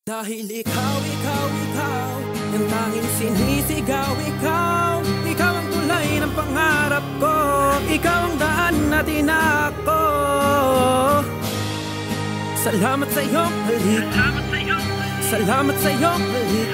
Dahil ikaw yung tanging sinisigaw. Ikaw ang tulay ng pangarap ko. Ikaw ang daan na tinako. Salamat sa iyong halik. Salamat sa iyong halik.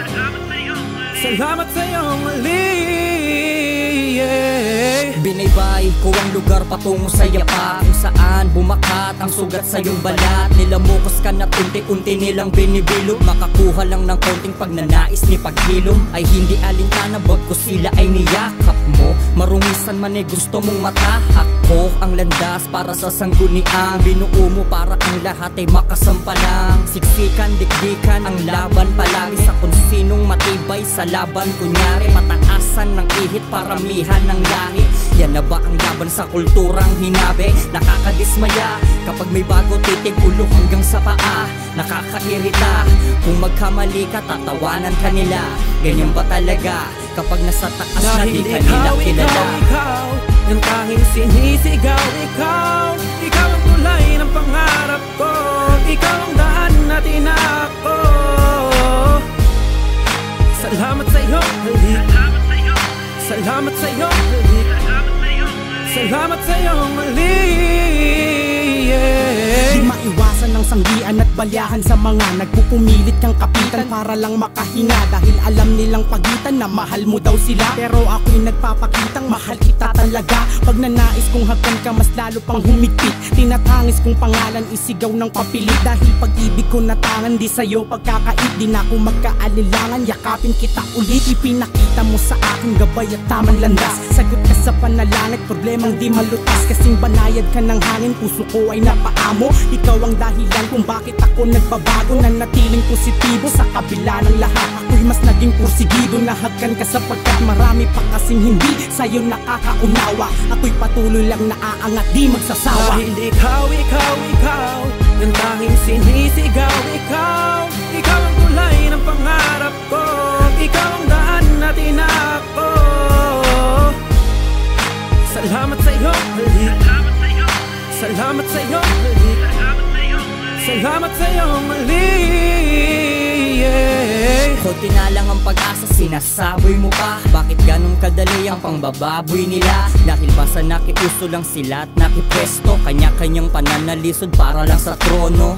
Salamat sa iyong halik, yeah. Binaybay ko ang lugar patungo sa yapa, kung saan bumakat ang sugat sa iyong balat. Nilamukos ka na unti-unti nilang binibilo, makakuha lang ng konting pagnanais ni paghilom. Ay hindi alintana, bot ko sila ay niyakap mo. Marungisan man ay gusto mong matahak ko. Ang landas para sa sangguniang binuo mo para ang lahat ay makasampalang. Siksikan, dikdikan ang laban palagi sa kung sinong matibay sa laban. Kunyari mataasan ng ihit, paramihan ng lahi. Yan na ba ang laban sa kulturang hinabi? Nakakadismaya kapag may bago titig, ulo hanggang sa paa. Nakakairita kung magkamali ka, tatawanan ka nila. Ganyan ba talaga kapag nasa taas na di ka nila kilala? Ikaw yung tanging sinisigaw. Ikaw ang tulay ng pangarap ko. Ikaw ang daan na tinako. Salamat sa iyong halik. Salamat sa iyong halik. Salamat sa iyong halik, yeah. Di maiwasan ng sanggian at balyahan sa mga nagpupumilit kang kapitan para lang makahinga. Dahil alam nilang pagitan na mahal mo daw sila, pero ako'y nagpapakitang mahal kita talaga. Pag nanais kong hagkan ka, mas lalo pang humigpit. Tinatangis kong pangalan, isigaw ng papilit. Dahil pag-ibig ko natangan, di sa'yo pagkakait. Di na ako magkaalilangan, yakapin kita ulit. Ipinakita mo sa akin gabay at tamang landas. Sagot ka sa panalangit, problemang di malutas. Kasing banayad ka ng hangin, puso ko ay napaamo. Ikaw ang dahilan kung bakit ako nagbabago. Nanatiling positibo sa kabila ng lahat. Ako'y mas naging porsigido, nahagkan ka sapagkat marami pa kasing hindi sa'yo nakakaunawa. Ako'y patuloy lang naaangat, di magsasawa. Dahil ikaw yung tanging sinisigaw. Ikaw ang tulay ng pangarap ko. Ikaw ang daan na tinako. Salamat sa iyong halik. Salamat sa iyong halik. Salamat sa iyong halik, yeah. Konti na lang ang pag-asa, sinasaboy mo pa. Bakit ganun kadali ang pangbababoy nila? Dahil ba sa nakiuso lang sila at nakipwesto, kanya-kanyang pananalisod para lang sa trono.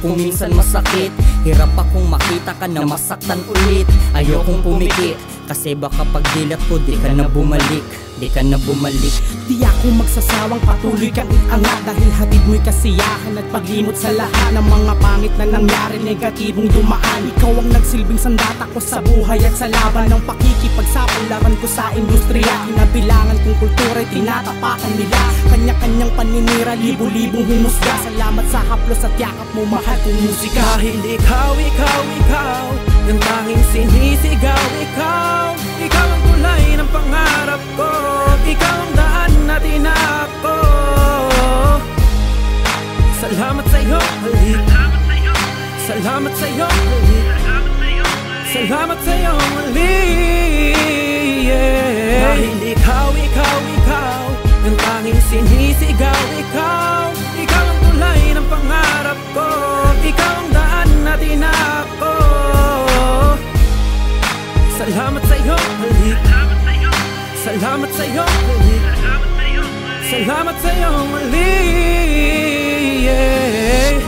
Kung minsan masakit, hirap akong makita ka na masaktan ulit. Ayokong pumikit, kasi baka pagdilat ko di ka na bumalik. Di ka na bumalik. Di ako magsasawang patuloy kang iangat. Dahil hatid mo'y kasiyahan at paglimot sa lahat ng mga pangit na nangyari, negatibong dumaan. Ikaw ang nagsilbing sandata ko sa buhay at sa laban ng pakikipagsapalaran ko sa industriya. Kinabilangan kong kultura'y tinatapakan nila. Kanya-kanyang paninira, libo-libong humusga. Salamat sa haplos at yakap mo, mahal kong musika. Dahil ikaw yung tanging sinisigaw. Ikaw ang tulay ng pangarap ko. Ikaw ang daan na tinako. Salamat sa iyong halik. Salamat sa iyong halik. Salamat sa iyong halik, yeah. Dahil ikaw yung tanging sinisigaw. Ikaw ang tulay ng pangarap ko. Ikaw ang daan na tinako. Salamat sa iyong halik. Salamat sa iyong halik. Salamat sa iyong halik, yeah.